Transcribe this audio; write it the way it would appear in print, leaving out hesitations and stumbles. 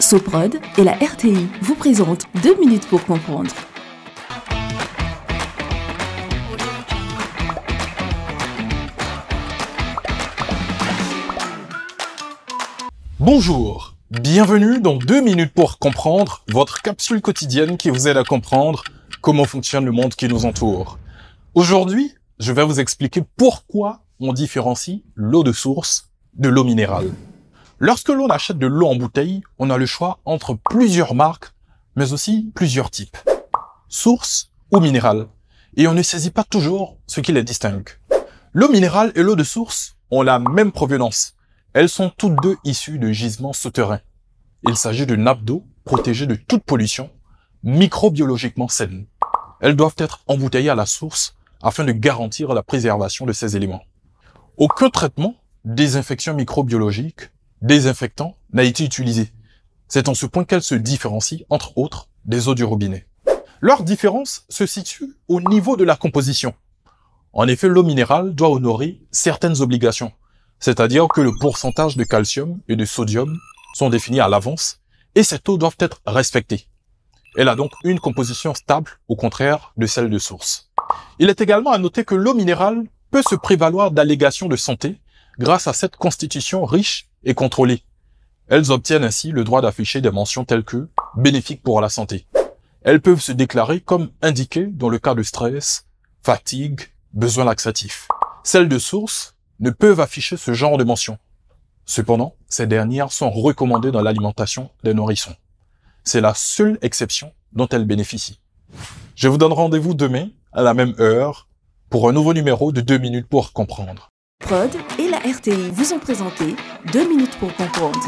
Soprod et la RTI vous présentent 2 minutes pour comprendre. Bonjour, bienvenue dans 2 minutes pour comprendre, votre capsule quotidienne qui vous aide à comprendre comment fonctionne le monde qui nous entoure. Aujourd'hui, je vais vous expliquer pourquoi on différencie l'eau de source de l'eau minérale. Lorsque l'on achète de l'eau en bouteille, on a le choix entre plusieurs marques, mais aussi plusieurs types. Source ou minérale. Et on ne saisit pas toujours ce qui les distingue. L'eau minérale et l'eau de source ont la même provenance. Elles sont toutes deux issues de gisements souterrains. Il s'agit de nappes d'eau protégées de toute pollution, microbiologiquement saines. Elles doivent être embouteillées à la source afin de garantir la préservation de ces éléments. Aucun traitement, désinfection microbiologique, désinfectant n'a été utilisé. C'est en ce point qu'elles se différencient, entre autres, des eaux du robinet. Leur différence se situe au niveau de la composition. En effet, l'eau minérale doit honorer certaines obligations, c'est-à-dire que le pourcentage de calcium et de sodium sont définis à l'avance et cette eau doit être respectée. Elle a donc une composition stable, au contraire de celle de source. Il est également à noter que l'eau minérale peut se prévaloir d'allégations de santé grâce à cette constitution riche et contrôlée. Elles obtiennent ainsi le droit d'afficher des mentions telles que « bénéfiques pour la santé ». Elles peuvent se déclarer comme indiquées dans le cas de stress, fatigue, besoins laxatifs. Celles de source ne peuvent afficher ce genre de mentions. Cependant, ces dernières sont recommandées dans l'alimentation des nourrissons. C'est la seule exception dont elles bénéficient. Je vous donne rendez-vous demain, à la même heure, pour un nouveau numéro de 2 minutes pour comprendre. Prod et la RTI vous ont présenté 2 minutes pour comprendre.